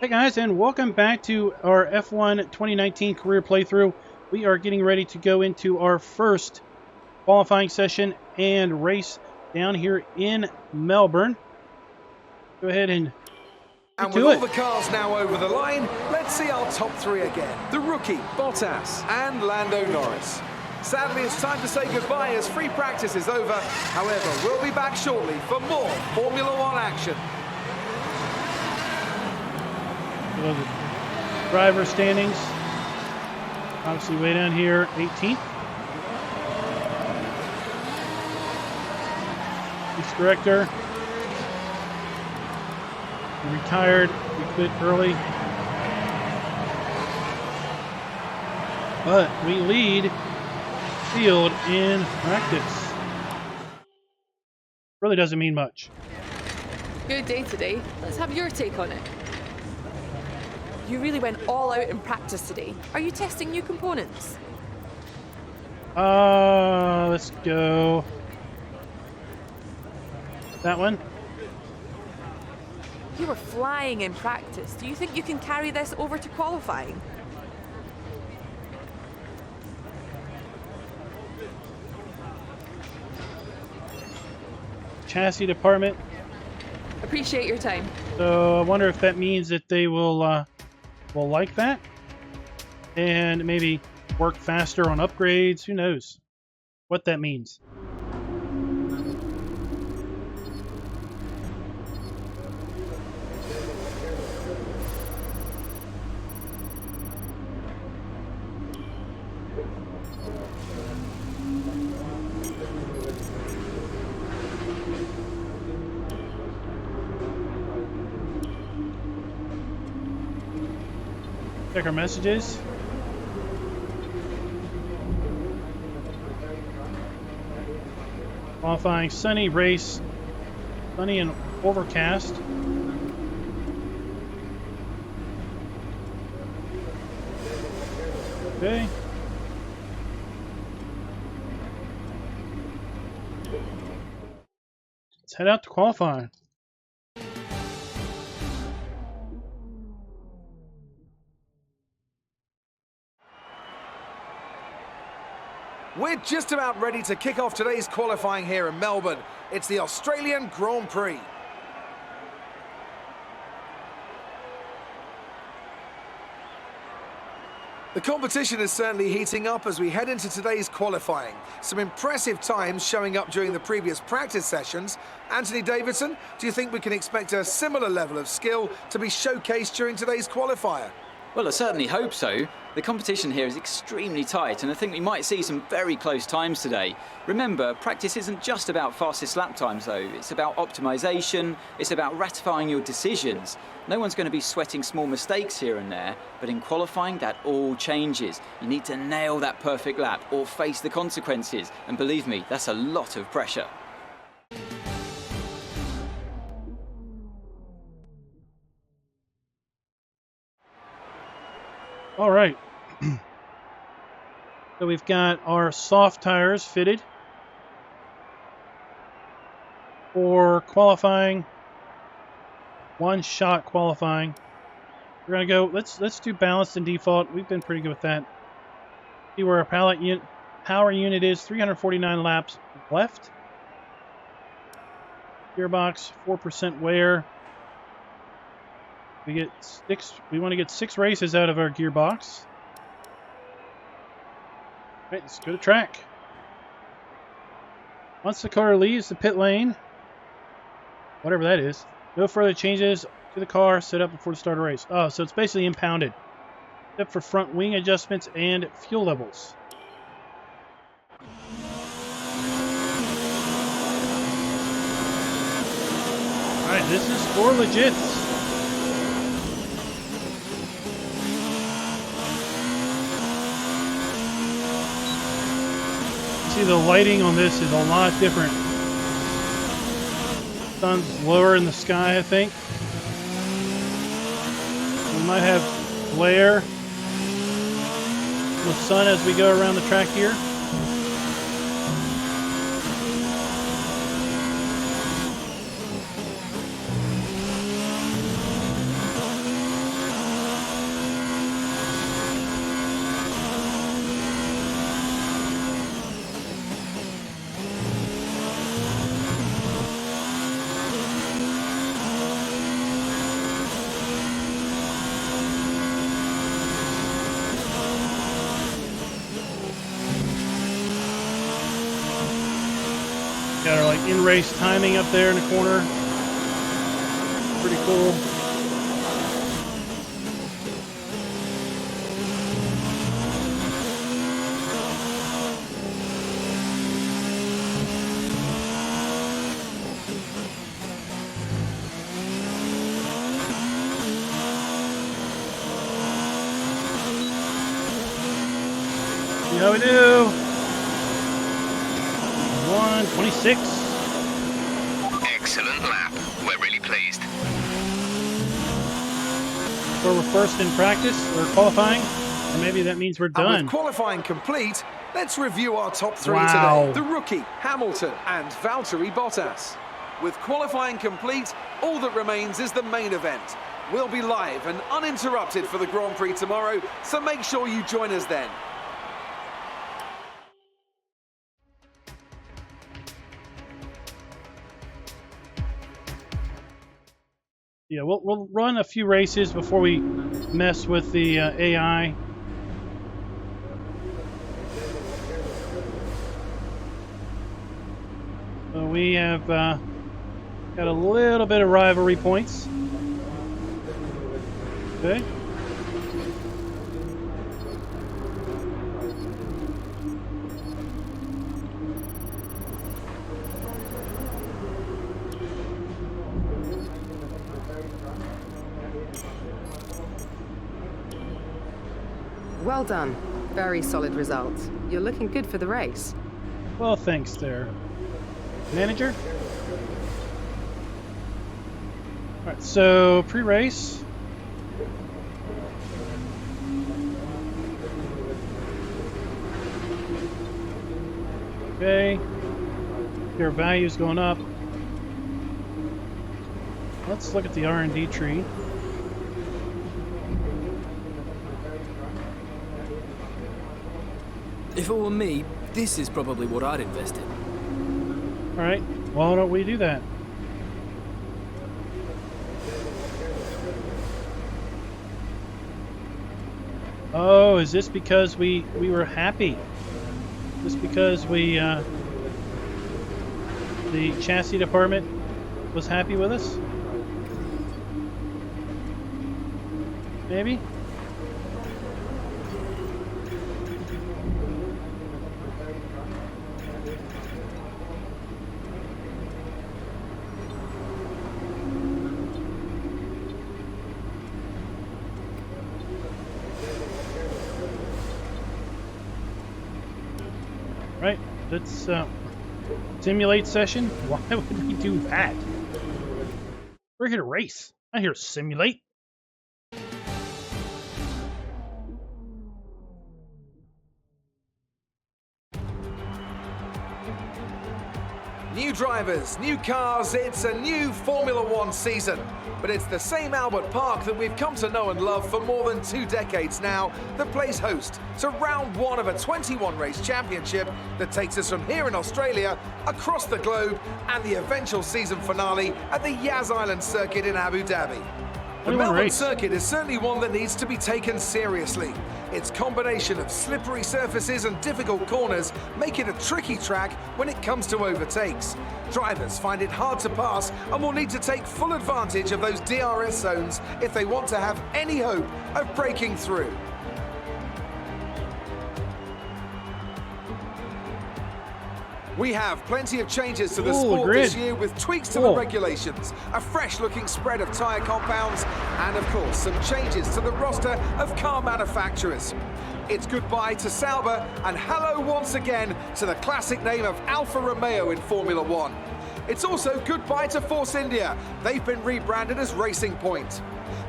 Hey guys, and welcome back to our F1 2019 career playthrough. We are getting ready to go into our first qualifying session and race down here in Melbourne. Go ahead and And get with to all it. the cars now over the line, let's see our top three again. The rookie, Bottas, and Lando Norris. Sadly, it's time to say goodbye as free practice is over. However, we'll be back shortly for more Formula One action. The driver standings, obviously way down here, 18th. Race director, he retired, we quit early. But we lead field in practice. Really doesn't mean much. Good day today. Let's have your take on it. You really went all out in practice today. Are you testing new components? Let's go. That one. You were flying in practice. Do you think you can carry this over to qualifying? Chassis department. Appreciate your time. So I wonder if that means that they will like that and maybe work faster on upgrades. Who knows what that means? Check our messages. Qualifying sunny race, sunny and overcast. Okay. Let's head out to qualifying. We're just about ready to kick off today's qualifying here in Melbourne. It's the Australian Grand Prix. The competition is certainly heating up as we head into today's qualifying. Some impressive times showing up during the previous practice sessions. Anthony Davidson, do you think we can expect a similar level of skill to be showcased during today's qualifier? Well, I certainly hope so. The competition here is extremely tight, and I think we might see some very close times today. Remember, practice isn't just about fastest lap times, though. It's about optimization, it's about ratifying your decisions. No one's going to be sweating small mistakes here and there, but in qualifying, that all changes. You need to nail that perfect lap or face the consequences, and believe me, that's a lot of pressure. All right. So we've got our soft tires fitted for qualifying. One shot qualifying. We're gonna go. Let's do balanced and default. We've been pretty good with that. See where our power unit is. 349 laps left. Gearbox 4% wear. We want to get 6 races out of our gearbox. All right, let's go to track. Once the car leaves the pit lane, whatever that is, no further changes to the car set up before the start of the race. Oh, so it's basically impounded, except for front wing adjustments and fuel levels. All right, this is for legits. See, the lighting on this is a lot different. Sun's lower in the sky, I think. We might have glare from the sun as we go around the track here. in-race timing up there in the corner. Pretty cool. See how we do. 1:26. Excellent lap. We're really pleased. So we're first in practice or qualifying, and maybe that means we're And done. with qualifying complete, let's review our top three Wow. today. The rookie, Hamilton, and Valtteri Bottas. With qualifying complete, all that remains is the main event. We'll be live and uninterrupted for the Grand Prix tomorrow, so make sure you join us then. Yeah, we'll run a few races before we mess with the AI. So we have got a little bit of rivalry points. Okay. Well done. Very solid results. You're looking good for the race. Well, thanks there. Manager? Alright, so pre-race. Okay. Your value's going up. Let's look at the R&D tree. If it were me, this is probably what I'd invest in. Alright, why don't we do that? Oh, is this because we were happy? Just because we the chassis department was happy with us? Maybe? Right, let's simulate session. Why would we do that? We're here to race, not here to simulate. New drivers, new cars, it's a new Formula One season. But it's the same Albert Park that we've come to know and love for more than 2 decades now that plays host to round 1 of a 21-race championship that takes us from here in Australia across the globe and the eventual season finale at the Yas Island circuit in Abu Dhabi. The Melbourne circuit is certainly one that needs to be taken seriously. Its combination of slippery surfaces and difficult corners make it a tricky track when it comes to overtakes. Drivers find it hard to pass and will need to take full advantage of those DRS zones if they want to have any hope of breaking through. We have plenty of changes to the sport this year with tweaks to the regulations, a fresh-looking spread of tyre compounds, and of course some changes to the roster of car manufacturers. It's goodbye to Sauber and hello once again to the classic name of Alfa Romeo in Formula One. It's also goodbye to Force India. They've been rebranded as Racing Point.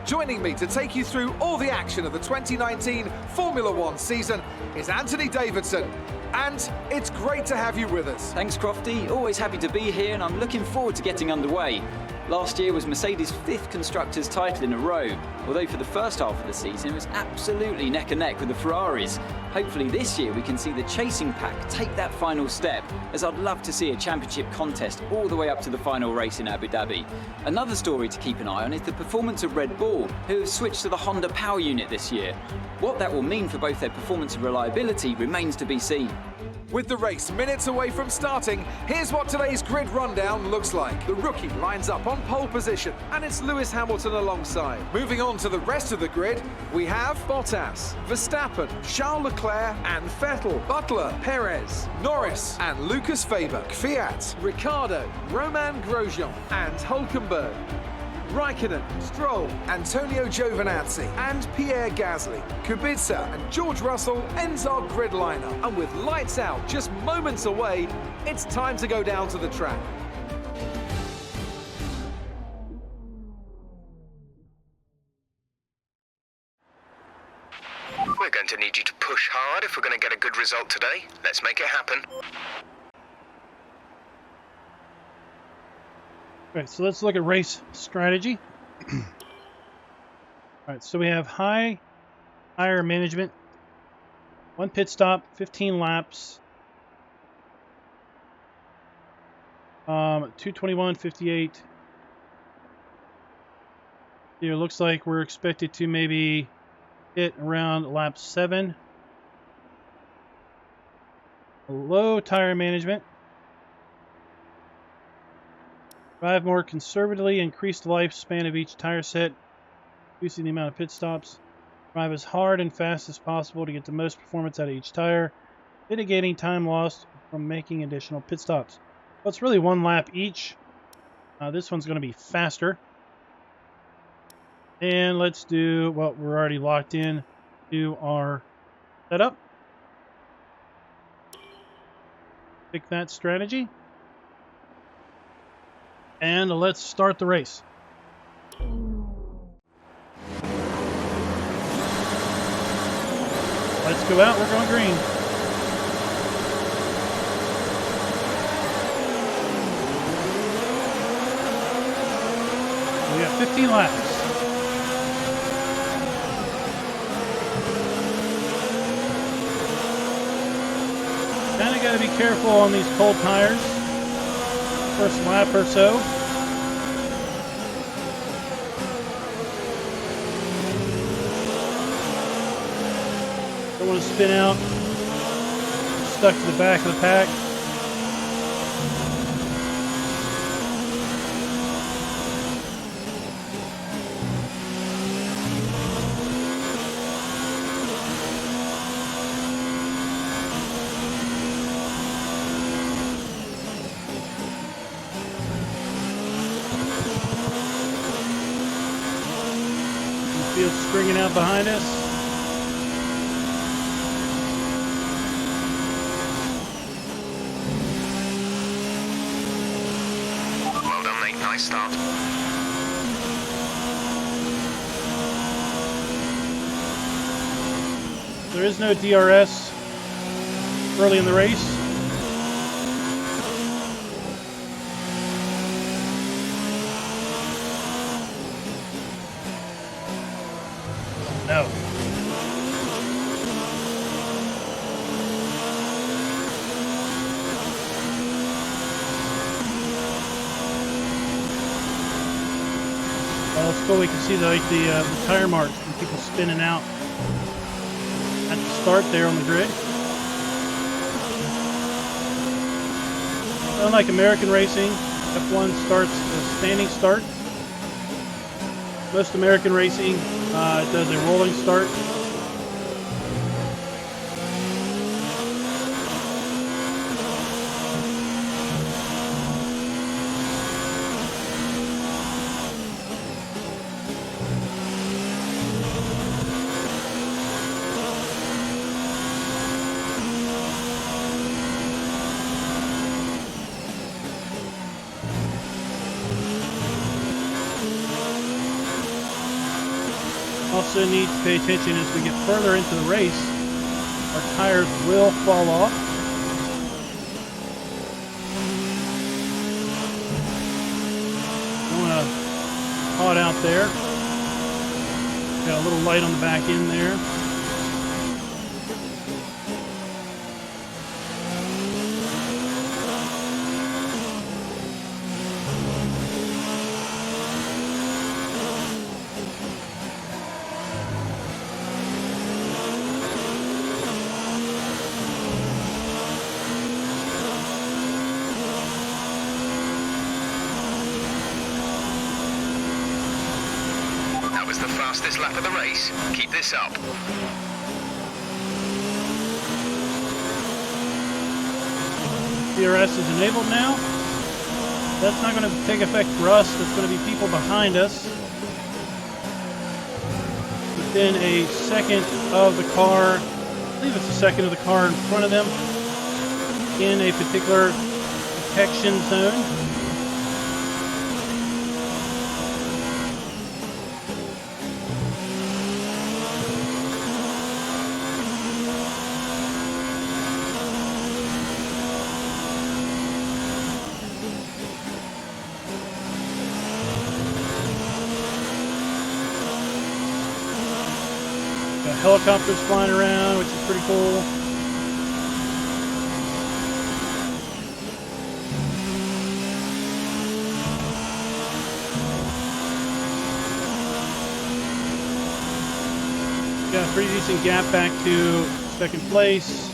Joining me to take you through all the action of the 2019 Formula One season is Anthony Davidson. And it's great to have you with us. Thanks, Crofty. Always happy to be here, and I'm looking forward to getting underway. Last year was Mercedes' 5th Constructors' title in a row, although for the first half of the season it was absolutely neck and neck with the Ferraris. Hopefully this year we can see the chasing pack take that final step, as I'd love to see a championship contest all the way up to the final race in Abu Dhabi. Another story to keep an eye on is the performance of Red Bull, who have switched to the Honda power unit this year. What that will mean for both their performance and reliability remains to be seen. With the race minutes away from starting, here's what today's grid rundown looks like. The rookie lines up on pole position, and it's Lewis Hamilton alongside. Moving on to the rest of the grid, we have Bottas, Verstappen, Charles Leclerc and Vettel, Butler, Perez, Norris and Lucas Faber, Kvyat, Ricciardo, Roman Grosjean and Hulkenberg, Raikkonen, Stroll, Antonio Giovinazzi and Pierre Gasly. Kubica and George Russell ends our grid lineup. And with lights out just moments away, it's time to go down to the track. We're going to need you to push hard if we're going to get a good result today. Let's make it happen. Okay, so let's look at race strategy. All right, so we have high tire management, 1 pit stop, 15 laps, 221.58. Here looks like we're expected to maybe hit around lap 7. Low tire management. Drive more conservatively, increase the lifespan of each tire set, reducing the amount of pit stops. Drive as hard and fast as possible to get the most performance out of each tire, mitigating time lost from making additional pit stops. Well, it's really 1 lap each. This one's going to be faster. And let's do what we're already locked in to our setup. Pick that strategy. And let's start the race. Let's go out. We're going green. We got 15 laps. Kind of got to be careful on these cold tires. First lap or so. Don't want to spin out. Stuck to the back of the pack. Field stringing out behind us. Well done, mate. Nice start. There is no DRS early in the race. No. Well, it's cool. We can see the tire marks and people spinning out at the start there on the grid. Unlike American racing, F1 starts a standing start. Most American racing does a rolling start. Also need to pay attention as we get further into the race. Our tires will fall off. Don't want to caught out there. Got a little light on the back end there. fastest lap of the race. Keep this up. DRS is enabled now. That's not going to take effect for us. That's going to be people behind us. Within a second of the car, I believe it's a second of the car in front of them, in a particular detection zone. Helicopters flying around, which is pretty cool. Got a pretty decent gap back to second place.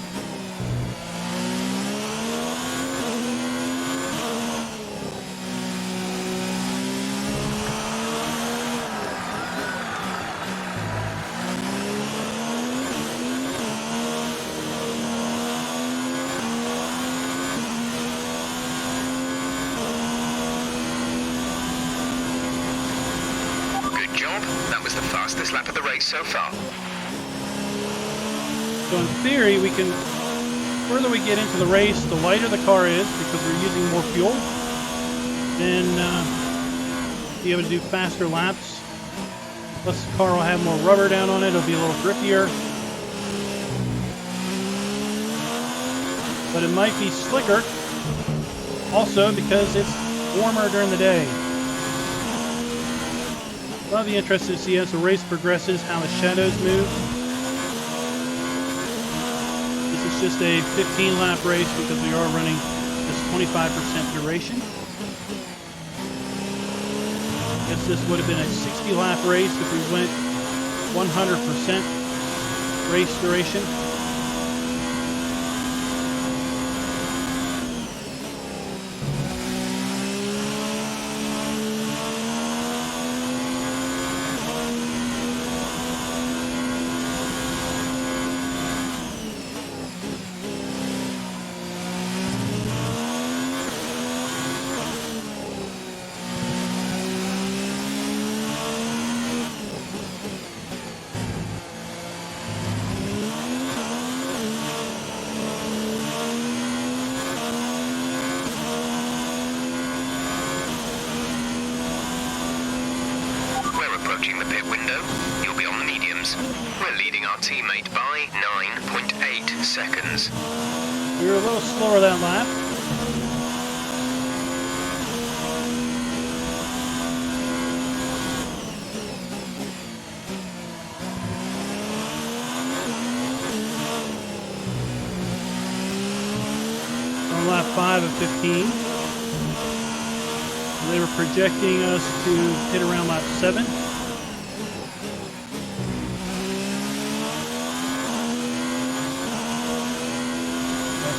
Fastest lap of the race so far. So in theory, we can, the further we get into the race, the lighter the car is because we're using more fuel, then be able to do faster laps. Plus the car will have more rubber down on it, it'll be a little grippier. But it might be slicker also because it's warmer during the day. I'll be interested to see as the race progresses how the shadows move. This is just a 15-lap race because we are running this 25% duration. I guess this would have been a 60-lap race if we went 100% race duration. Approaching the pit window, you'll be on the mediums. We're leading our teammate by 9.8 seconds. We were a little slower that lap. On lap 5 of 15. They were projecting us to hit around lap 7. A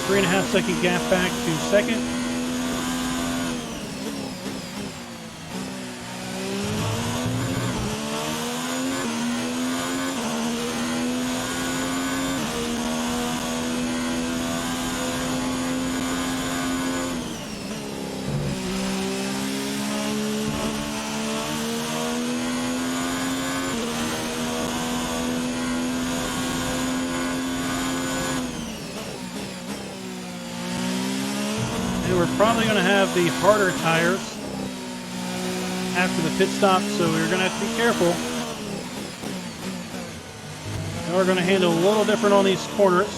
3.5-second gap back to second. We're probably going to have the harder tires after the pit stop, so we're going to have to be careful. And we're going to handle a little different on these corners.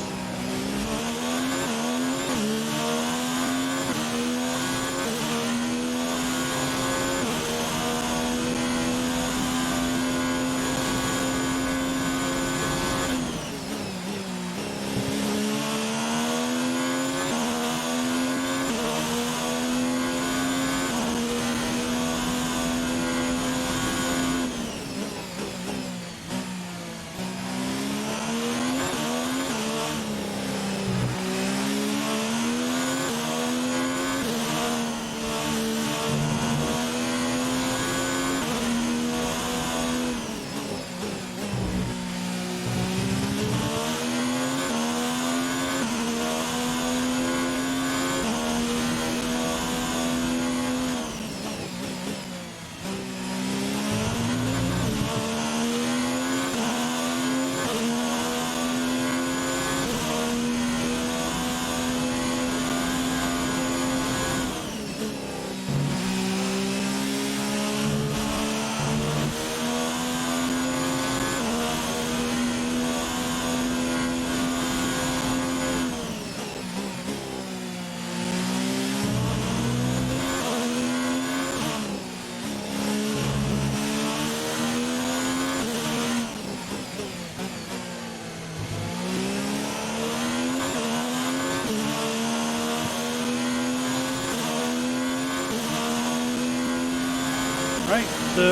So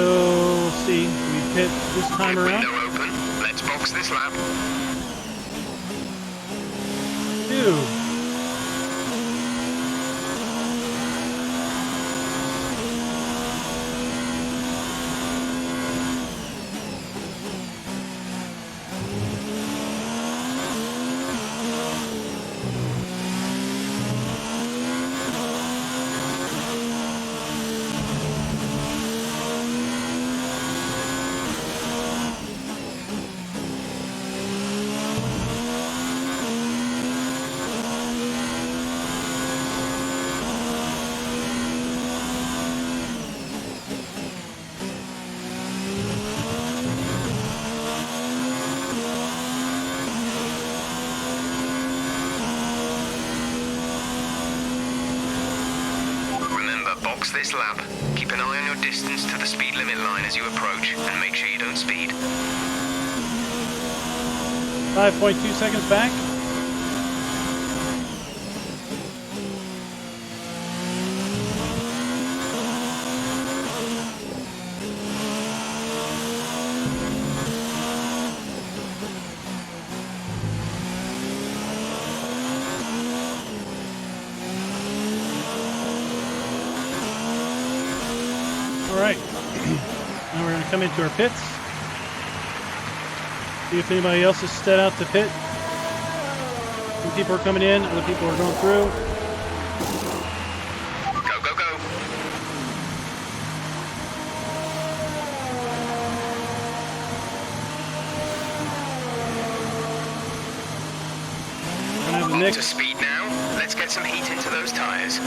let's see. We pit this time around. Window open. Let's box this lap. 2. Box this lap. Keep an eye on your distance to the speed limit line as you approach, and make sure you don't speed. 5.2 seconds back. Alright, now we're going to come into our pits. See if anybody else has set out to pit. Some people are coming in, other people are going through. Go, go, go. We're going to have a Up mix. to speed now. Let's get some heat into those tires.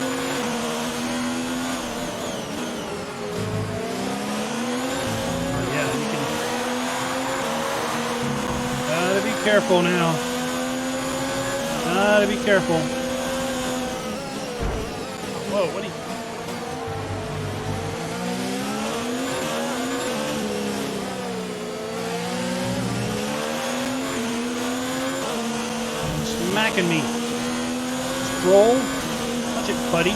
Yeah, you can. Gotta be careful now. Gotta be careful. Whoa, what are you? Smacking me. Stroll. Watch it, buddy.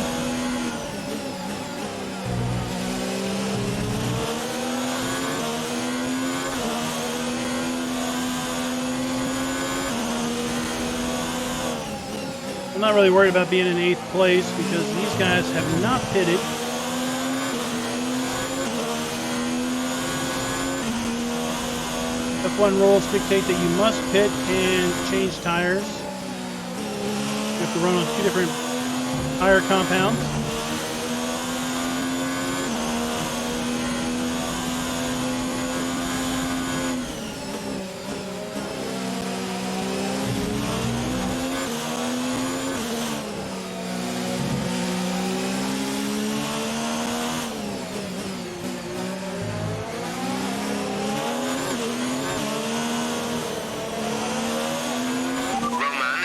I'm not really worried about being in 8th place because these guys have not pitted. F1 rules dictate that you must pit and change tires. You have to run on 2 different tire compounds.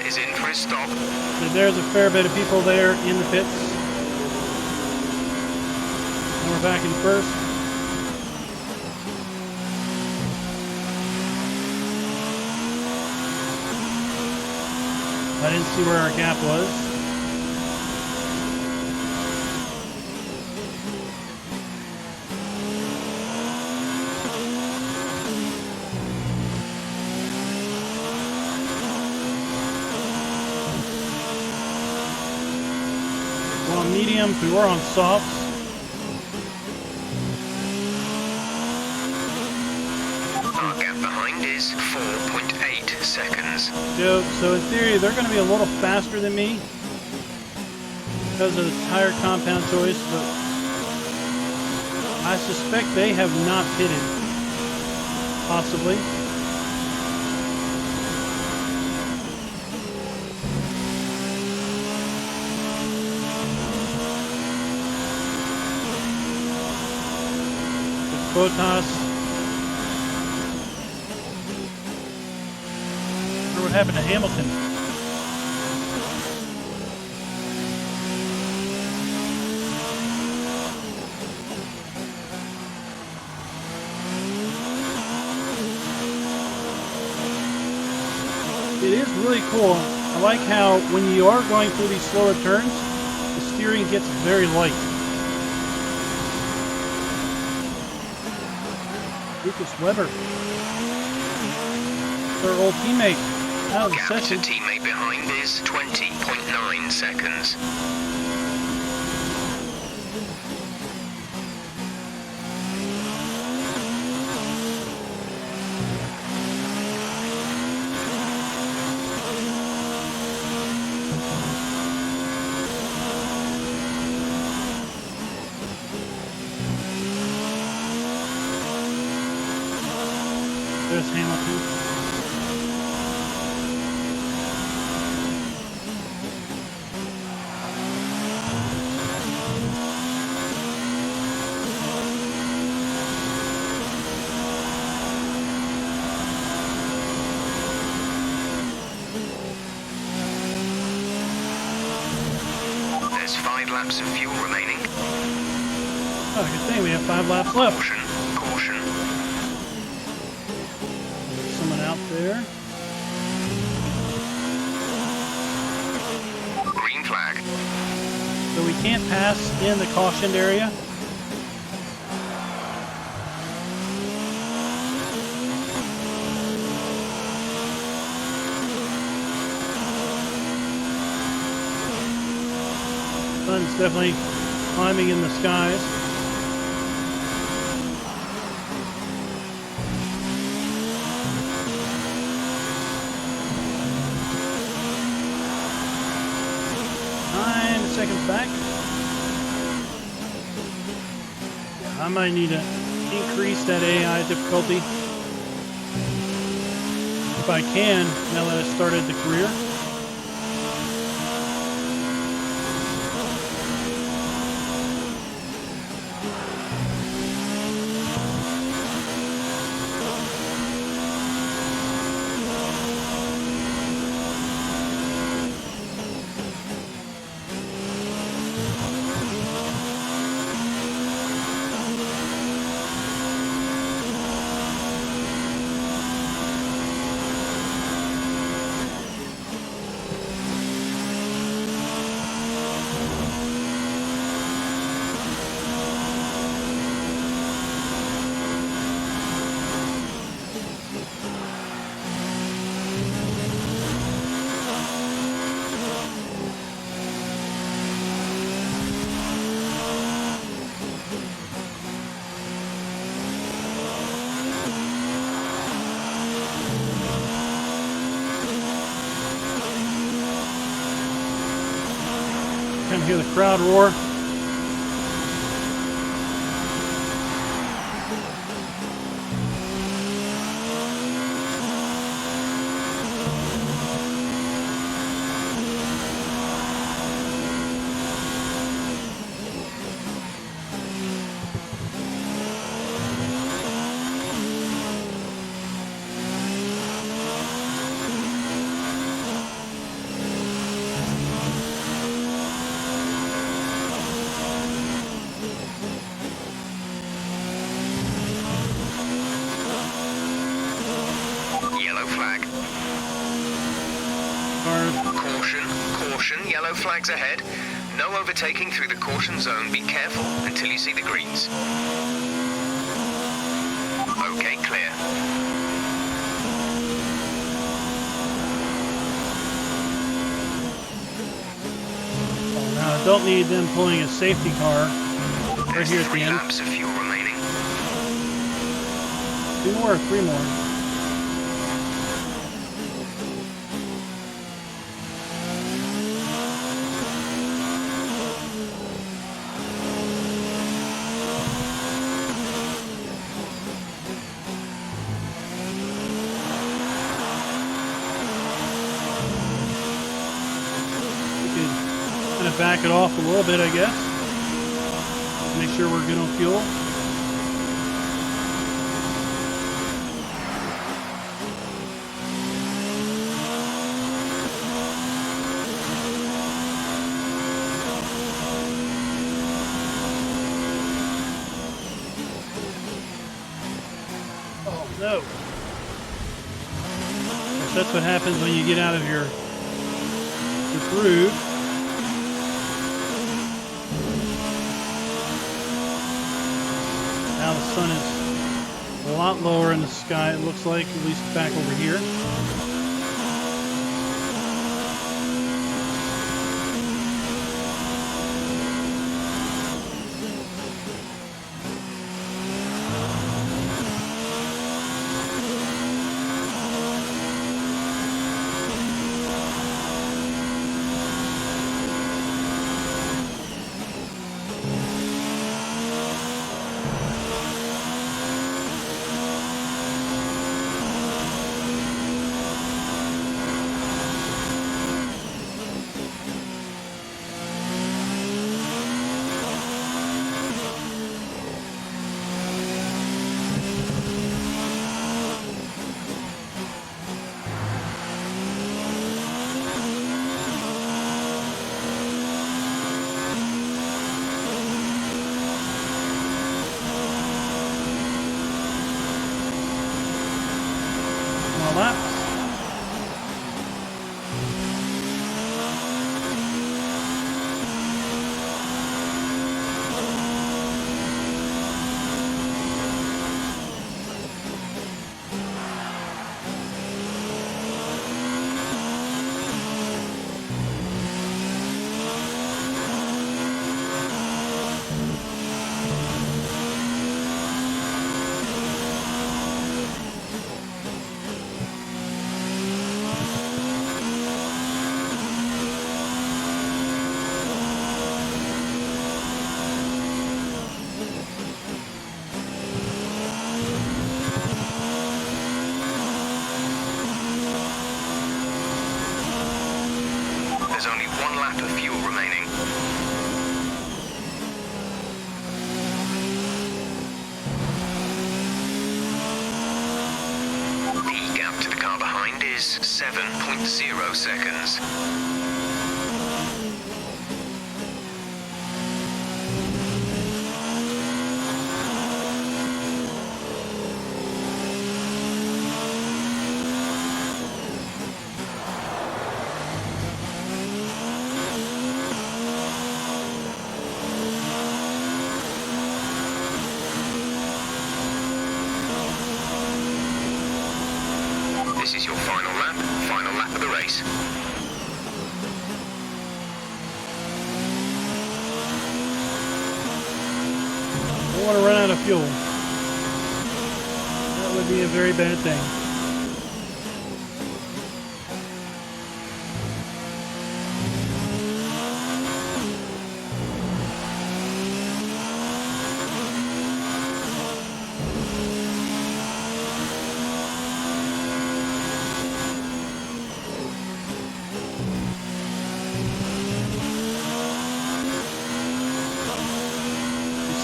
Is in for his stop. So there's a fair bit of people there in the pits. And we're back in first. I didn't see where our gap was. Mediums, we were on softs. Our gap behind is 4.8 seconds. So in theory, they're going to be a little faster than me because of the tire compound choice, but I suspect they have not pitted. Possibly. Botas. What happened to Hamilton? It is really cool. I like how when you are going through these slower turns, the steering gets very light. Lucas Weber, our old teammate, out of the Gap to session. teammate behind is 20.9 seconds. There's Hamilton. There's 5 laps of fuel remaining. Oh, good thing we have 5 laps left. Caution, caution. Someone out there. Green flag. So we can't pass in the cautioned area. Sun's definitely climbing in the skies. Seconds back. I might need to increase that AI difficulty if I can, now that I started the career. Kind of hear the crowd roar. Caution, yellow flags ahead. No overtaking through the caution zone. Be careful until you see the greens. Okay, clear. Oh, now I don't need them pulling a safety car right here at the 3 end. laps of fuel remaining. 2 more, 3 more. Back it off a little bit, I guess. Make sure we're good on fuel. Oh no. That's what happens when you get out of your groove. Now the sun is A lot lower in the sky, it looks like, at least back over here. Laps. There's only 1 lap of fuel remaining. The gap to the car behind is 7.0 seconds. This is your final lap of the race. Don't want to run out of fuel. That would be a very bad thing.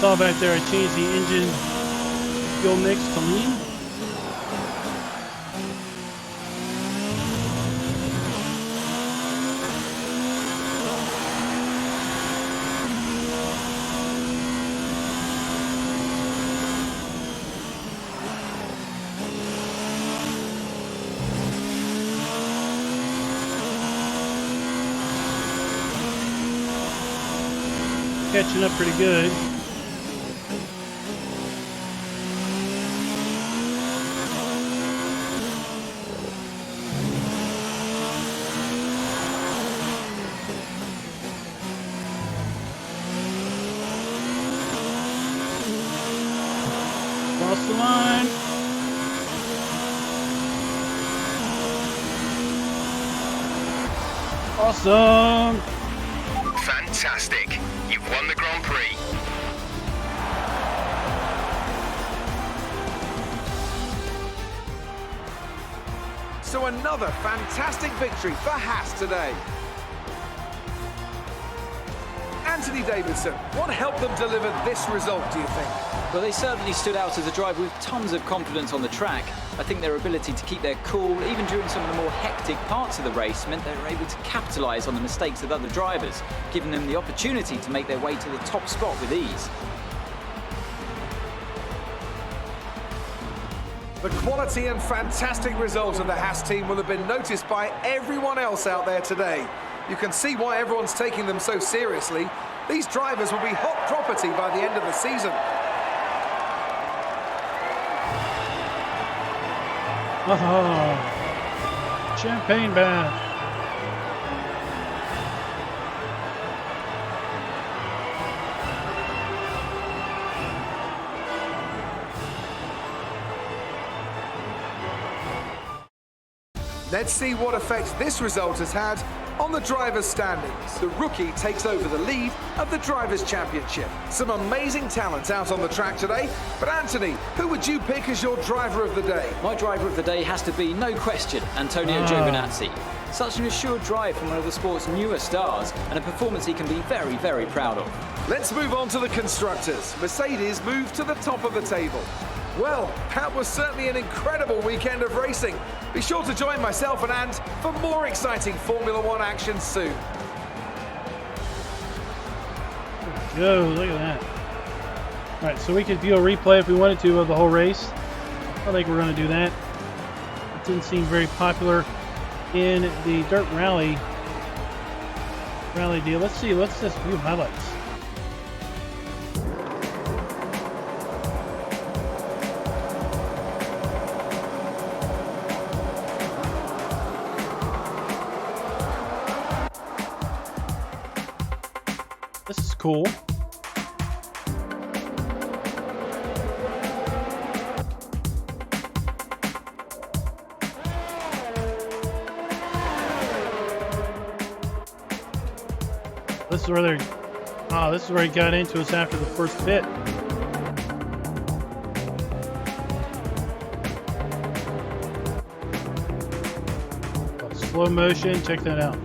Saw back there, I changed the engine fuel mix to lean. Catching up pretty good. Cross the line. Awesome. Fantastic. You've won the Grand Prix. So another fantastic victory for Haas today. Anthony Davidson, what helped them deliver this result, do you think? Well, they certainly stood out as a driver with tons of confidence on the track. I think their ability to keep their cool, even during some of the more hectic parts of the race, meant they were able to capitalise on the mistakes of other drivers, giving them the opportunity to make their way to the top spot with ease. The quality and fantastic result of the Haas team will have been noticed by everyone else out there today. You can see why everyone's taking them so seriously. These drivers will be hot property by the end of the season. Aha! Champagne bath. Let's see what effect this result has had on the drivers' standings. The rookie takes over the lead of the Drivers' Championship. Some amazing talent out on the track today. But Anthony, who would you pick as your driver of the day? My driver of the day has to be, no question, Antonio Giovinazzi. Such an assured drive from one of the sport's newer stars, and a performance he can be very, very proud of. Let's move on to the constructors. Mercedes moved to the top of the table. Well, that was certainly an incredible weekend of racing. Be sure to join myself and Ant for more exciting Formula One action soon. Go, look at that. Alright, so we could view a replay if we wanted to of the whole race. I think we're going to do that. It didn't seem very popular in the dirt rally deal. Let's see, let's just view highlights. This is cool. This is where they're. Oh, this is where he got into us after the first pit. Slow motion. Check that out.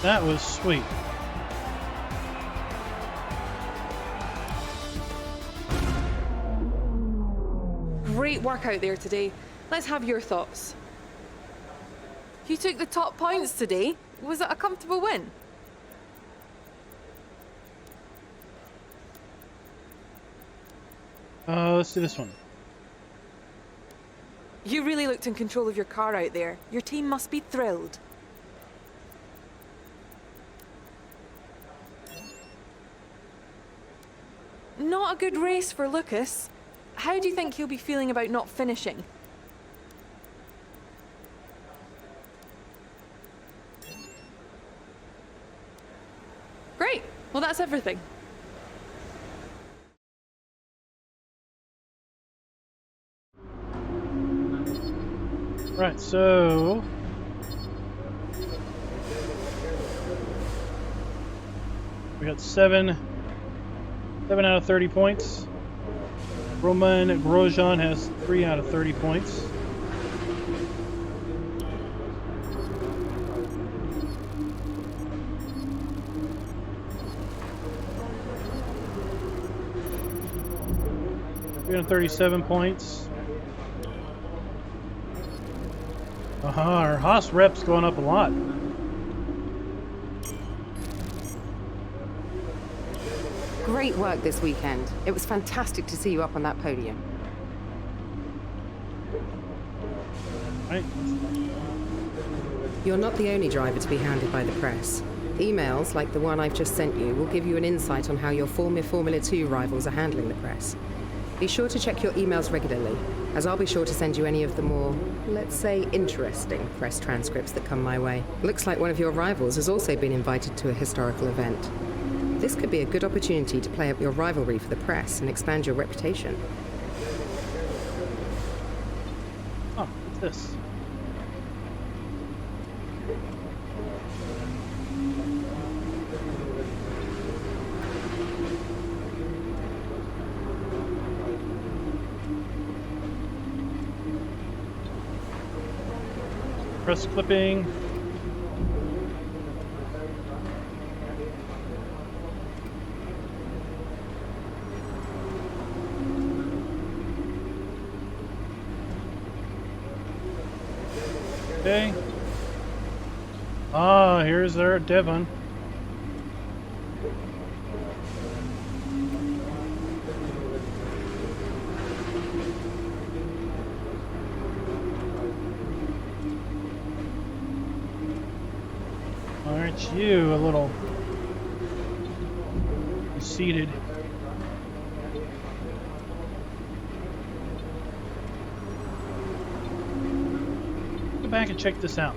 That was sweet. Great work out there today. Let's have your thoughts. You took the top points today. Was it a comfortable win? Let's do this one. You really looked in control of your car out there. Your team must be thrilled. Not a good race for Lucas. How do you think he'll be feeling about not finishing? Great. Well, that's everything. Right, so we got 7 out of 30 points. Roman Grosjean has 3 out of 30 points. We got 37 points. Our Haas rep's going up a lot. Great work this weekend. It was fantastic to see you up on that podium. Right. You're not the only driver to be hounded by the press. Emails, like the one I've just sent you, will give you an insight on how your former Formula 2 rivals are handling the press. Be sure to check your emails regularly, as I'll be sure to send you any of the more, let's say, interesting press transcripts that come my way. Looks like one of your rivals has also been invited to a historical event. This could be a good opportunity to play up your rivalry for the press and expand your reputation. Oh, what's this? Press clipping. Ah, here's our Devon. Aren't you a little conceited? Go back and check this out.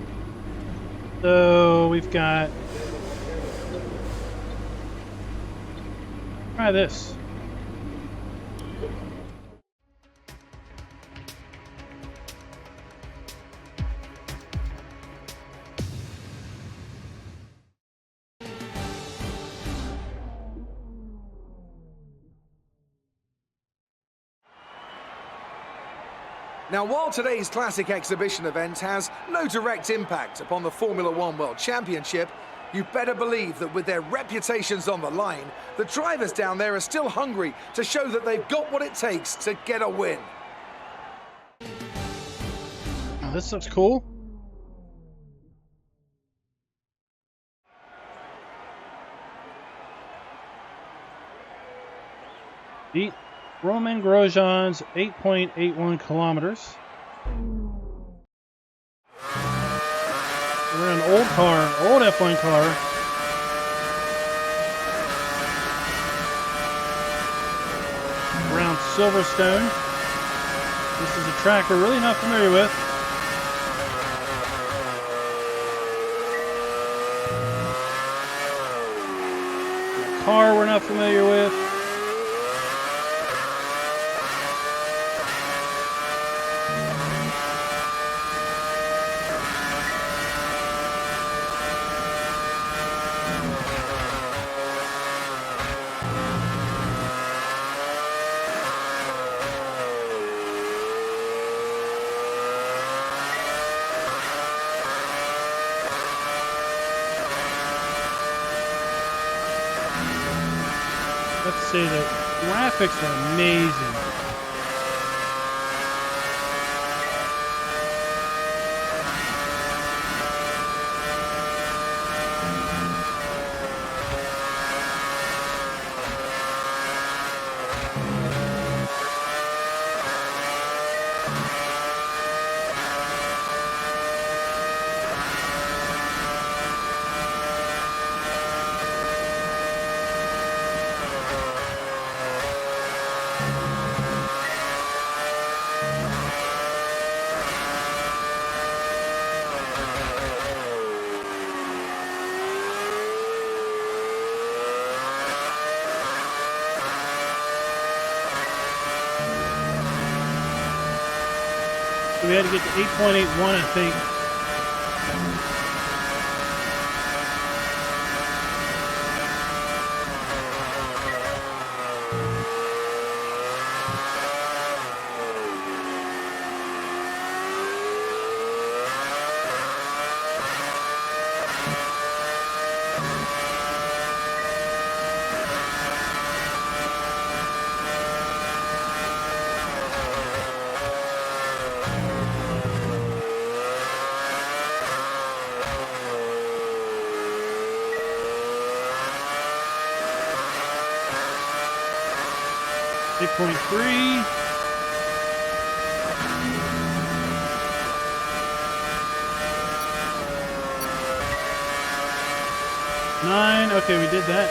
So we've got. Try this. Now, while today's classic exhibition event has no direct impact upon the Formula One World Championship, you better believe that with their reputations on the line, the drivers down there are still hungry to show that they've got what it takes to get a win. Oh, this looks cool. Beat Roman Grosjean's 8.81 kilometers. We're in an old car, old F1 car. Around Silverstone. This is a track we're really not familiar with. A car we're not familiar with. Let's say the graphics are amazing. So we had to get to 8.81, I think. .3. Nine. Okay, we did that.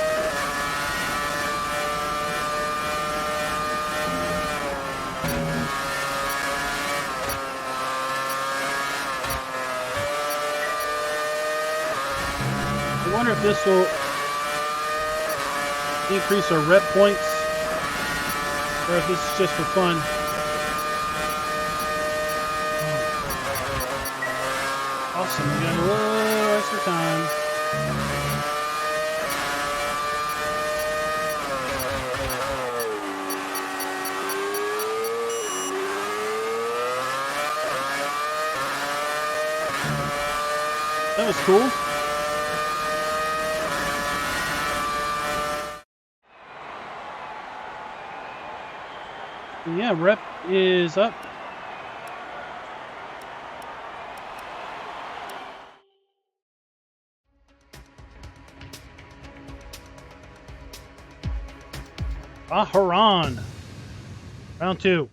I wonder if this will increase our rep points, or if this is just for fun. Oh. Awesome, we got a little extra time. That was cool. Yeah, rep is up. Bahrain. Round 2.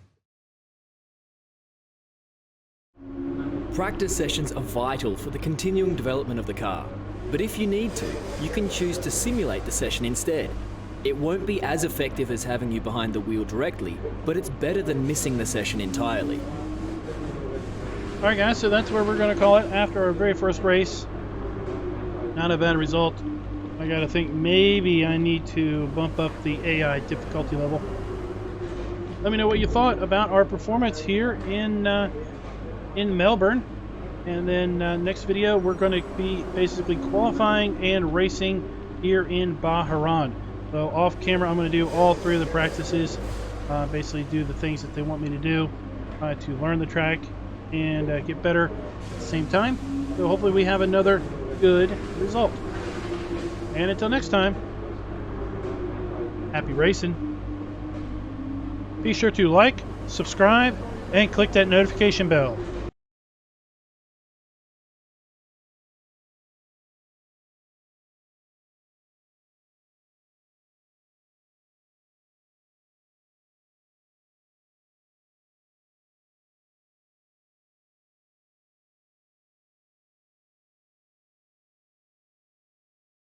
Practice sessions are vital for the continuing development of the car. But if you need to, you can choose to simulate the session instead. It won't be as effective as having you behind the wheel directly, but it's better than missing the session entirely. Alright guys, so that's where we're going to call it after our very first race. Not a bad result. I gotta think maybe I need to bump up the AI difficulty level. Let me know what you thought about our performance here in Melbourne. And then next video we're going to be basically qualifying and racing here in Bahrain. So off camera I'm going to do all 3 of the practices. Basically do the things that they want me to do to learn the track and get better at the same time. So hopefully we have another good result. And until next time, happy racing. Be sure to like, subscribe, and click that notification bell.